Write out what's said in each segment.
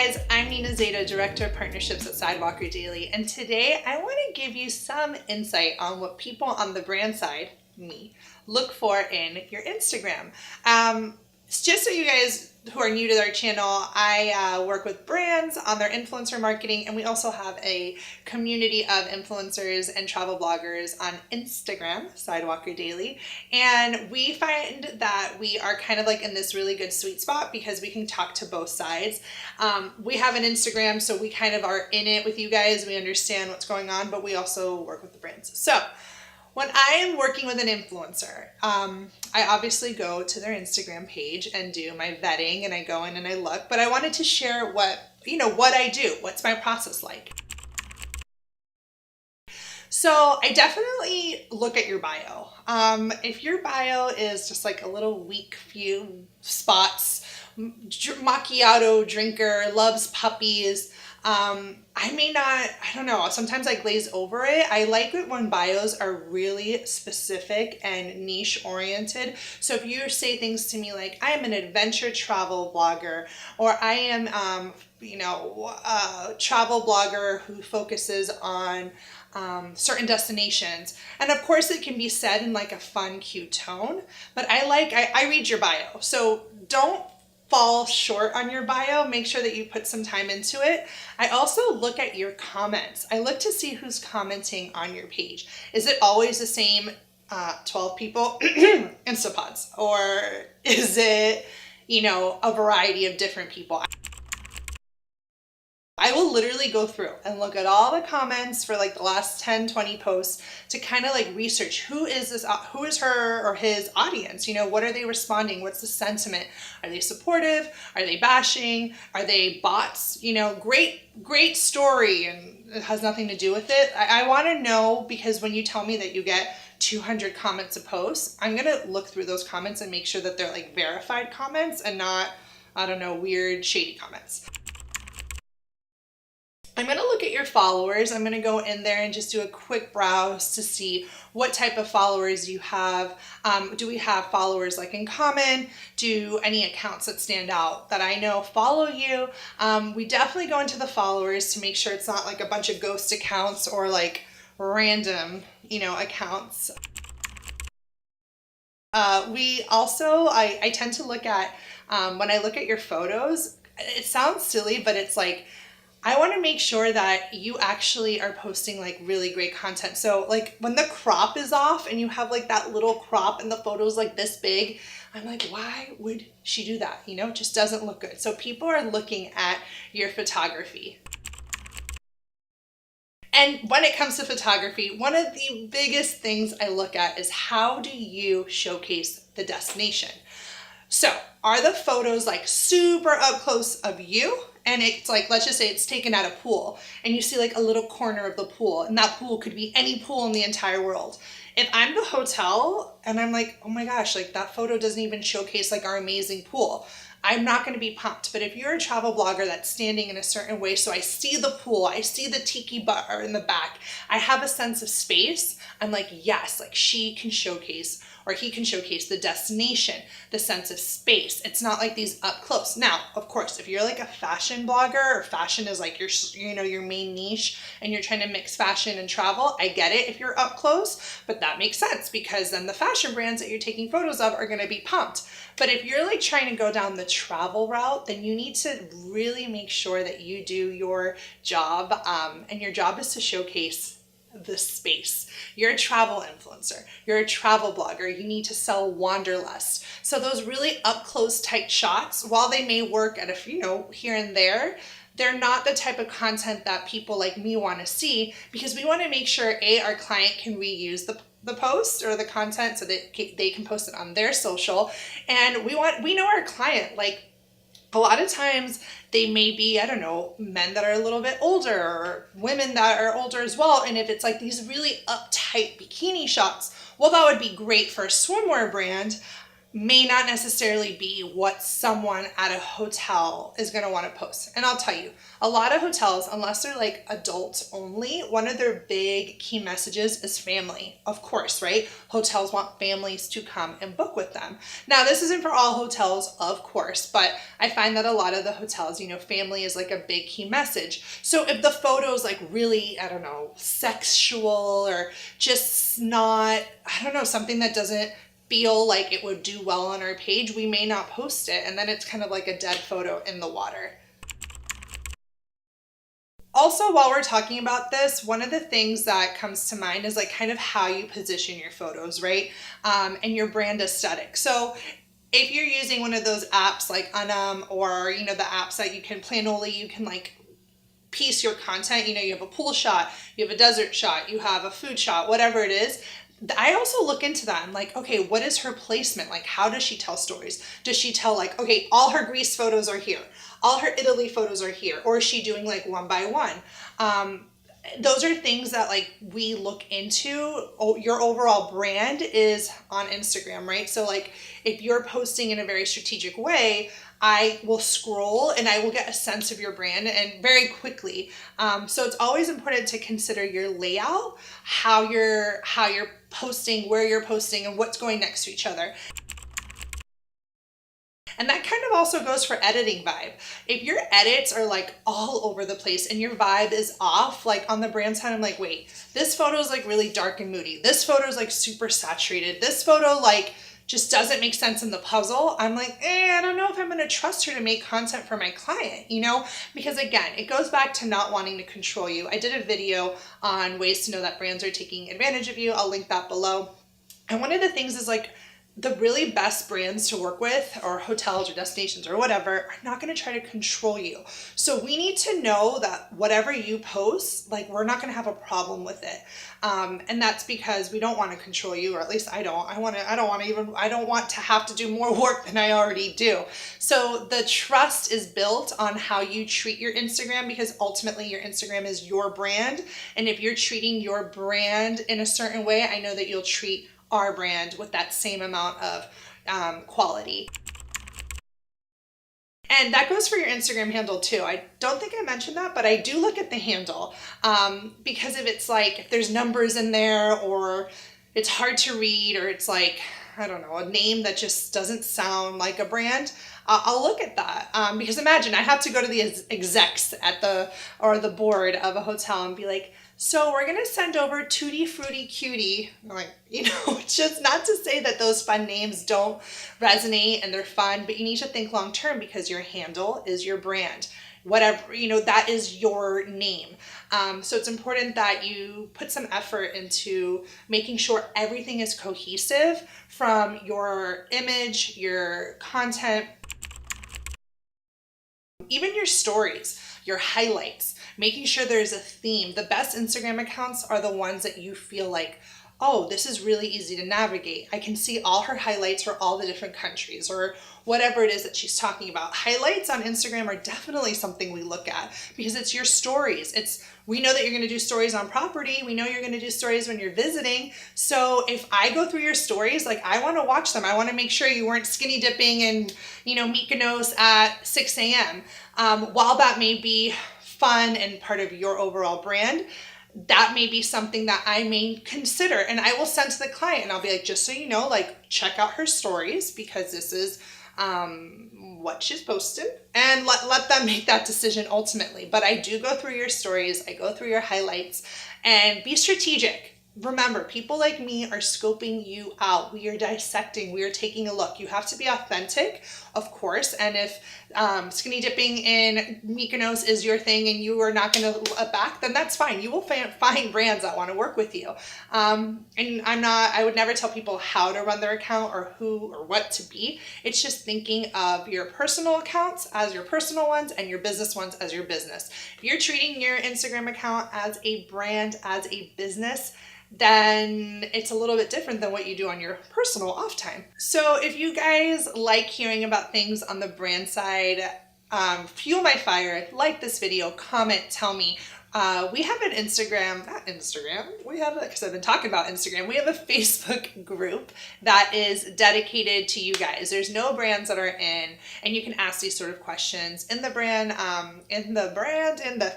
guys, I'm Nina Zeta, Director of Partnerships at Sidewalker Daily, and today I want to give you some insight on what people on the brand side, me, look for in your Instagram. It's just so you guys who are new to our channel, I work with brands on their influencer marketing, and we also have a community of influencers and travel bloggers on Instagram, Sidewalker Daily, and we find that we are kind of like in this really good sweet spot because we can talk to both sides. We have an Instagram, so we kind of are in it with you guys. We understand what's going on, but we also work with the brands. So when I am working with an influencer, I obviously go to their Instagram page and do my vetting, and I go in and I look, but I wanted to share what I do, what's my process like. So I definitely look at your bio. If your bio is just like a little weak few spots, macchiato drinker, loves puppies, I don't know, sometimes I glaze over it. I like it when bios are really specific and niche oriented. So if you say things to me like, I am an adventure travel blogger, or I am, a travel blogger who focuses on certain destinations. And of course it can be said in like a fun, cute tone, but I read your bio. So don't fall short on your bio. Make sure that you put some time into it. I also look at your comments. I look to see who's commenting on your page. Is it always the same 12 people Instapods, or is it, a variety of different people? I will literally go through and look at all the comments for like the last 10, 20 posts to kind of like research who is her or his audience, what are they responding? What's the sentiment? Are they supportive? Are they bashing? Are they bots? Great story, and it has nothing to do with it. I want to know, because when you tell me that you get 200 comments a post, I'm going to look through those comments and make sure that they're like verified comments and not, weird, shady comments. I'm going to look at your followers. I'm going to go in there and just do a quick browse to see what type of followers you have. Do we have followers like in common? Do any accounts that stand out that I know follow you? We definitely go into the followers to make sure it's not like a bunch of ghost accounts or like random, accounts. I tend to look at, when I look at your photos, it sounds silly, but it's like, I want to make sure that you actually are posting like really great content. So like when the crop is off and you have like that little crop and the photo's like this big, I'm like, why would she do that? It just doesn't look good. So people are looking at your photography. And when it comes to photography, one of the biggest things I look at is how do you showcase the destination? So are the photos like super up close of you? And it's like, let's just say it's taken at a pool and you see like a little corner of the pool, and that pool could be any pool in the entire world. If I'm the hotel and I'm like, oh my gosh, like that photo doesn't even showcase like our amazing pool, I'm not going to be pumped. But if you're a travel blogger that's standing in a certain way, so I see the pool, I see the tiki bar in the back, I have a sense of space, I'm like, yes, like she can showcase, or he can showcase the destination, the sense of space. It's not like these up close. Now, of course, if you're like a fashion blogger, or fashion is like your main niche, and you're trying to mix fashion and travel, I get it if you're up close, but that makes sense because then the fashion brands that you're taking photos of are going to be pumped. But if you're like trying to go down the travel route, then you need to really make sure that you do your job, and your job is to showcase the space. You're a travel influencer. You're a travel blogger. You need to sell wanderlust. So those really up close tight shots, while they may work at here and there, they're not the type of content that people like me want to see, because we want to make sure our client can reuse the post or the content so that they can post it on their social. And we know our client, like a lot of times they may be, men that are a little bit older or women that are older as well. And if it's like these really uptight bikini shots, well, that would be great for a swimwear brand. may not necessarily be what someone at a hotel is going to want to post. And I'll tell you, a lot of hotels, unless they're like adults only, one of their big key messages is family, of course, right? Hotels want families to come and book with them. Now, this isn't for all hotels, of course, but I find that a lot of the hotels, you know, family is like a big key message. So if the photo is like really, I don't know, sexual or just not, I don't know, something that doesn't feel like it would do well on our page, we may not post it, and then it's kind of like a dead photo in the water. Also, while we're talking about this, one of the things that comes to mind is like kind of how you position your photos, right? And your brand aesthetic. So if you're using one of those apps like or, you know, the apps that you can Planoly, you can like piece your content, you know, you have a pool shot, you have a desert shot, you have a food shot, whatever it is. I also look into that. I'm like, okay, what is her placement? Like, how does she tell stories? Does she tell like, okay, all her Greece photos are here, all her Italy photos are here, or is she doing like one by one? Those are things that like we look into. Your overall brand is on Instagram, right? So like if you're posting in a very strategic way, I will scroll and I will get a sense of your brand and very quickly. So it's always important to consider your layout, how you're posting, where you're posting, and what's going next to each other. And that kind of also goes for editing vibe. If your edits are like all over the place and your vibe is off, like on the brand side, I'm like, wait, this photo is like really dark and moody. This photo is like super saturated. This photo like just doesn't make sense in the puzzle. I'm like, I don't know if I'm gonna trust her to make content for my client, you know? Because again, it goes back to not wanting to control you. I did a video on ways to know that brands are taking advantage of you. I'll link that below. And one of the things is like, the really best brands to work with, or hotels or destinations or whatever, are not going to try to control you. So we need to know that whatever you post, like we're not going to have a problem with it. And that's because we don't want to control you, or at least I don't. I don't want to have to do more work than I already do. So the trust is built on how you treat your Instagram, because ultimately your Instagram is your brand. And if you're treating your brand in a certain way, I know that you'll treat our brand with that same amount of quality. And that goes for your Instagram handle too. I don't think I mentioned that, but I do look at the handle because if it's like, if there's numbers in there, or it's hard to read, or it's like, I don't know, a name that just doesn't sound like a brand, I'll look at that. Because imagine I have to go to the execs at the board of a hotel and be like, so we're gonna send over Tutti Frutti Cutie. I'm like, you know, it's just not to say that those fun names don't resonate and they're fun, but you need to think long term, because your handle is your brand. Whatever, you know, that is your name. So it's important that you put some effort into making sure everything is cohesive, from your image, your content, even your stories, your highlights, making sure there's a theme. The best Instagram accounts are the ones that you feel like, oh, this is really easy to navigate. I can see all her highlights for all the different countries, or whatever it is that she's talking about. Highlights on Instagram are definitely something we look at, because it's your stories. We know that you're going to do stories on property. We know you're going to do stories when you're visiting. So if I go through your stories, like I want to watch them. I want to make sure you weren't skinny dipping in, you know, Mykonos at 6 a.m. While that may be fun and part of your overall brand, that may be something that I may consider, and I will send to the client, and I'll be like, just so you know, like check out her stories, because this is what she's posted, and let them make that decision ultimately. But I do go through your stories, I go through your highlights, and be strategic. Remember, people like me are scoping you out. We are dissecting, we are taking a look. You have to be authentic, of course. And if skinny dipping in Mykonos is your thing and you are not going to back, then that's fine. You will find brands that want to work with you. And I would never tell people how to run their account or who or what to be. It's just thinking of your personal accounts as your personal ones and your business ones as your business. If you're treating your Instagram account as a brand, as a business, then it's a little bit different than what you do on your personal off time. So if you guys like hearing about things on the brand side, fuel my fire, like this video, comment, tell me. We have an Instagram, not Instagram, we have, because I've been talking about Instagram, we have a Facebook group that is dedicated to you guys. There's no brands that are in, and you can ask these sort of questions in the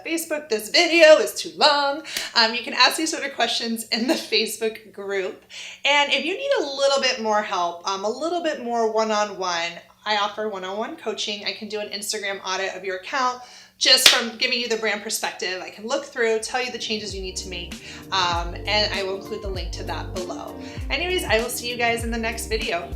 Facebook. This video is too long. You can ask these sort of questions in the Facebook group. And if you need a little bit more help, a little bit more one-on-one, I offer one-on-one coaching. I can do an Instagram audit of your account just from giving you the brand perspective. I can look through, tell you the changes you need to make, and I will include the link to that below. Anyways, I will see you guys in the next video.